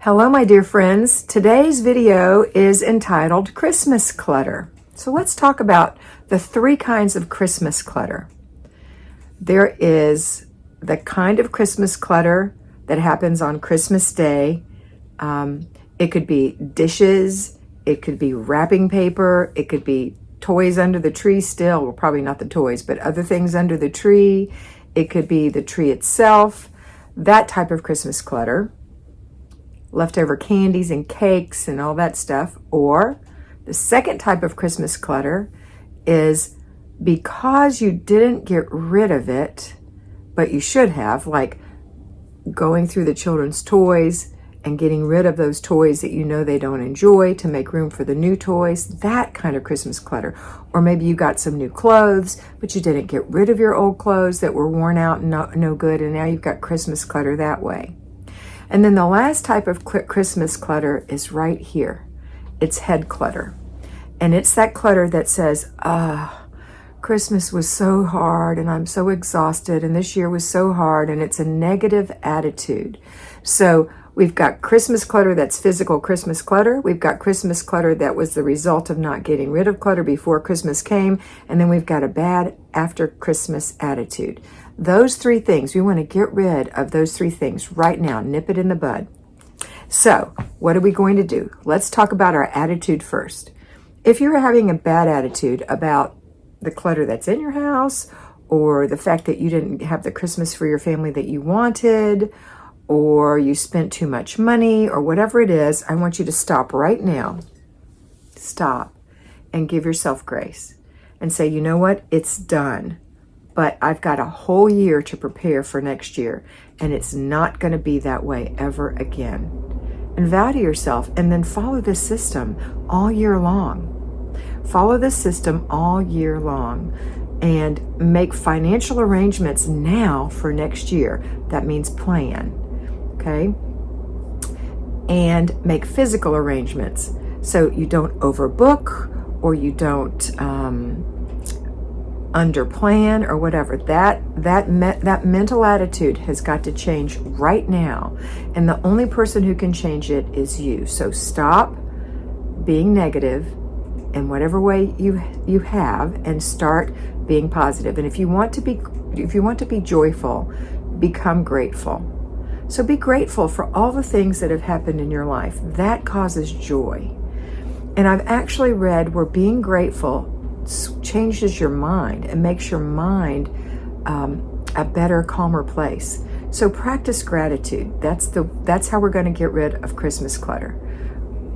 Hello, my dear friends. Today's video is entitled Christmas Clutter. So let's talk about the three kinds of Christmas clutter. There is the kind of Christmas clutter that happens on Christmas Day. It could be dishes, it could be wrapping paper, it could be toys under the tree still, well, probably not the toys, but other things under the tree. It could be the tree itself, that type of Christmas clutter. Leftover candies and cakes and all that stuff. Or the second type of Christmas clutter is because you didn't get rid of it, but you should have, like going through the children's toys and getting rid of those toys that you know they don't enjoy to make room for the new toys, that kind of Christmas clutter. Or maybe you got some new clothes, but you didn't get rid of your old clothes that were worn out and no good, and now you've got Christmas clutter that way. And then the last type of Christmas clutter is right here. It's head clutter. And it's that clutter that says, Christmas was so hard and I'm so exhausted and this year was so hard, and it's a negative attitude. So we've got Christmas clutter that's physical Christmas clutter. We've got Christmas clutter that was the result of not getting rid of clutter before Christmas came. And then we've got a bad after Christmas attitude. Those three things, we want to get rid of those three things right now, nip it in the bud. So what are we going to do? Let's talk about our attitude first. If you're having a bad attitude about the clutter that's in your house, or the fact that you didn't have the Christmas for your family that you wanted, or you spent too much money, or whatever it is, I want you to stop right now. Stop and give yourself grace and say, you know what? It's done. But I've got a whole year to prepare for next year, and it's not going to be that way ever again. And vow to yourself, and then follow this system all year long. Follow this system all year long and make financial arrangements now for next year. That means plan, okay? And make physical arrangements so you don't overbook or you don't under plan or whatever. That mental attitude has got to change right now, and the only person who can change it is you. So stop being negative in whatever way you have, and start being positive. And if you want to be joyful, become grateful. So be grateful for all the things that have happened in your life. That causes joy. And I've actually read where being grateful changes your mind and makes your mind a better, calmer place. So practice gratitude. That's how we're going to get rid of Christmas clutter,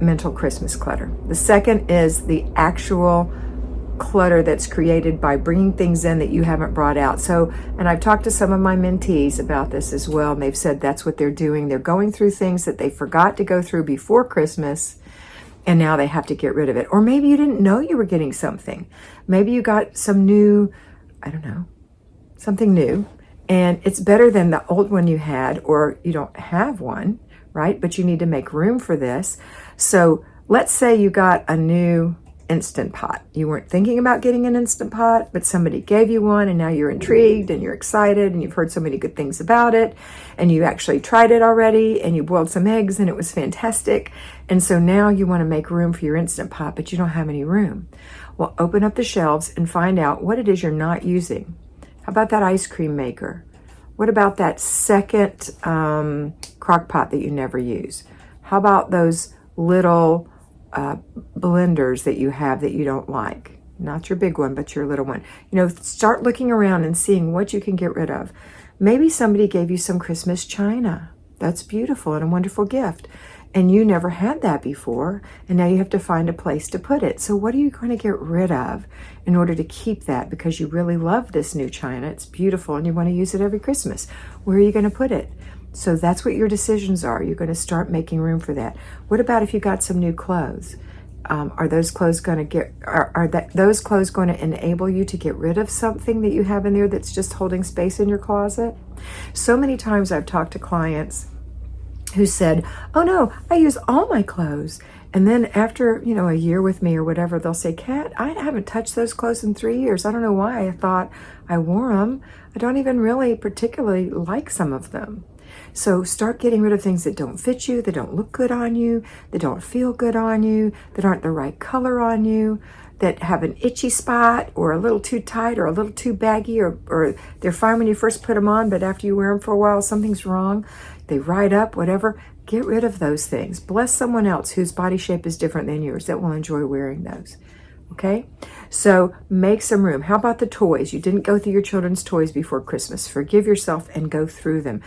mental Christmas clutter. The second is the actual clutter that's created by bringing things in that you haven't brought out. So, and I've talked to some of my mentees about this as well, and they've said that's what they're doing. They're going through things that they forgot to go through before Christmas, and now they have to get rid of it. Or maybe you didn't know you were getting something. Maybe you got some new, something new, and it's better than the old one you had, or you don't have one, right? But you need to make room for this. So let's say you got a new Instant Pot. You weren't thinking about getting an Instant Pot, but somebody gave you one, and now you're intrigued and you're excited and you've heard so many good things about it, and you actually tried it already, and you boiled some eggs and it was fantastic. And so now you want to make room for your Instant Pot, but you don't have any room. Well, open up the shelves and find out what it is you're not using. How about that ice cream maker? What about that second crock pot that you never use? How about those little blenders that you have that you don't like? Not your big one, but your little one. Start looking around and seeing what you can get rid of. Maybe somebody gave you some Christmas china. That's beautiful and a wonderful gift. And you never had that before, and now you have to find a place to put it. So what are you going to get rid of in order to keep that, because you really love this new china? It's beautiful and you want to use it every Christmas. Where are you going to put it? So that's what your decisions are. You're going to start making room for that. What about if you got some new clothes? Are those clothes going to those clothes going to enable you to get rid of something that you have in there that's just holding space in your closet? So many times I've talked to clients who said, oh no, I use all my clothes. And then after, a year with me or whatever, they'll say, Kat, I haven't touched those clothes in 3 years. I don't know why. I thought I wore them. I don't even really particularly like some of them. So start getting rid of things that don't fit you, that don't look good on you, that don't feel good on you, that aren't the right color on you, that have an itchy spot or a little too tight or a little too baggy, or they're fine when you first put them on, but after you wear them for a while, something's wrong. They ride up, whatever. Get rid of those things. Bless someone else whose body shape is different than yours that will enjoy wearing those. Okay? So make some room. How about the toys? You didn't go through your children's toys before Christmas. Forgive yourself and go through them.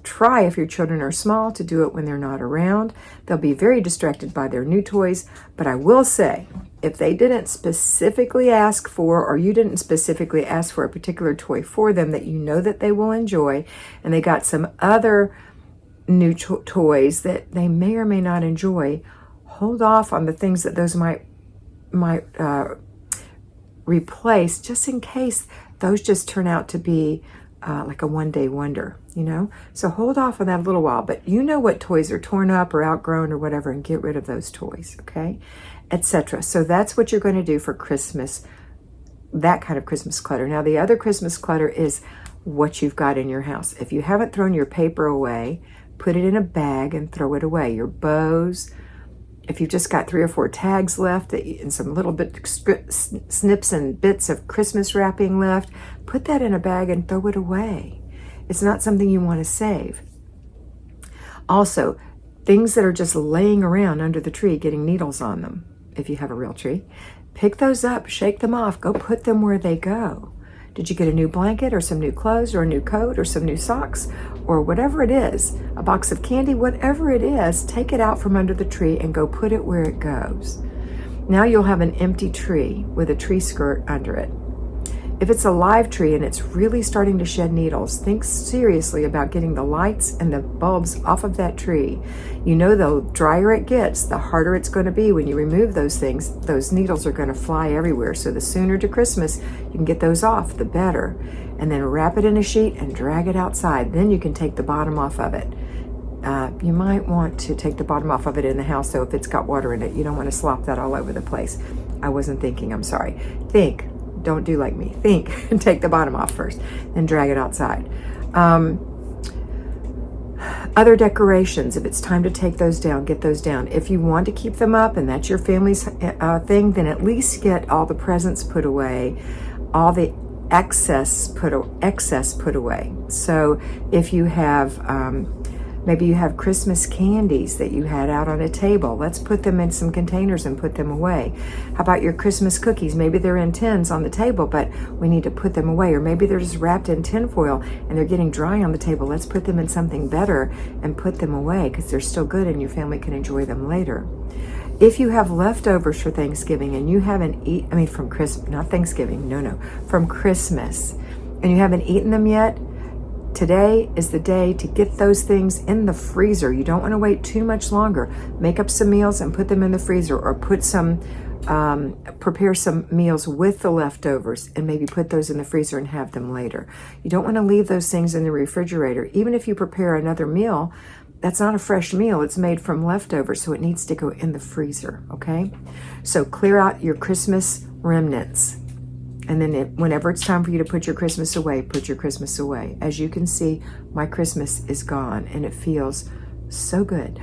Try, if your children are small, to do it when they're not around. They'll be very distracted by their new toys. But I will say, if they didn't specifically ask for, or you didn't specifically ask for a particular toy for them that you know that they will enjoy, and they got some other new toys that they may or may not enjoy, hold off on the things that those might replace, just in case those just turn out to be like a one-day wonder, you know? So hold off on that a little while, but you know what toys are torn up or outgrown or whatever, and get rid of those toys, okay? Etc. So that's what you're going to do for Christmas, that kind of Christmas clutter. Now, the other Christmas clutter is what you've got in your house. If you haven't thrown your paper away, put it in a bag and throw it away. Your bows, if you've just got 3 or 4 tags left and some little bit snips and bits of Christmas wrapping left, put that in a bag and throw it away. It's not something you want to save. Also, things that are just laying around under the tree getting needles on them, if you have a real tree, pick those up, shake them off, go put them where they go. Did you get a new blanket or some new clothes or a new coat or some new socks or whatever it is, a box of candy, whatever it is, take it out from under the tree and go put it where it goes. Now you'll have an empty tree with a tree skirt under it. If it's a live tree and it's really starting to shed needles, think seriously about getting the lights and the bulbs off of that tree. You know, the drier it gets, the harder it's going to be when you remove those things. Those needles are going to fly everywhere. So the sooner to Christmas you can get those off, the better. And then wrap it in a sheet and drag it outside. Then you can take the bottom off of it. You might want to take the bottom off of it in the house, so if it's got water in it, you don't want to slop that all over the place. I wasn't thinking, I'm sorry. Think. Don't do like me. Think and take the bottom off first, then drag it outside. Other decorations, if it's time to take those down, get those down. If you want to keep them up and that's your family's thing, then at least get all the presents put away, all the excess put away. So if you have maybe you have Christmas candies that you had out on a table. Let's put them in some containers and put them away. How about your Christmas cookies? Maybe they're in tins on the table, but we need to put them away. Or maybe they're just wrapped in tin foil and they're getting dry on the table. Let's put them in something better and put them away because they're still good and your family can enjoy them later. If you have leftovers for Thanksgiving and you haven't from Christmas, not Thanksgiving, from Christmas, and you haven't eaten them yet, today is the day to get those things in the freezer. You don't want to wait too much longer. Make up some meals and put them in the freezer, or put some, prepare some meals with the leftovers and maybe put those in the freezer and have them later. You don't want to leave those things in the refrigerator. Even if you prepare another meal, that's not a fresh meal. It's made from leftovers, so it needs to go in the freezer, okay? So clear out your Christmas remnants. And then whenever it's time for you to put your Christmas away, put your Christmas away. As you can see, my Christmas is gone and it feels so good.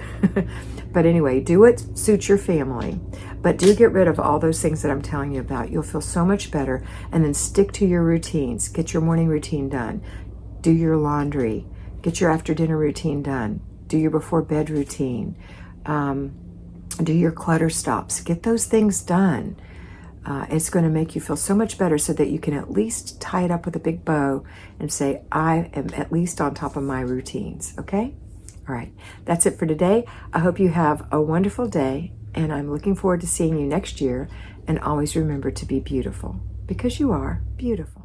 But anyway, do what suits your family. But do get rid of all those things that I'm telling you about. You'll feel so much better. And then stick to your routines. Get your morning routine done. Do your laundry. Get your after dinner routine done. Do your before bed routine. Do your clutter stops. Get those things done. It's going to make you feel so much better so that you can at least tie it up with a big bow and say, I am at least on top of my routines, okay? All right, that's it for today. I hope you have a wonderful day, and I'm looking forward to seeing you next year. And always remember to be beautiful, because you are beautiful.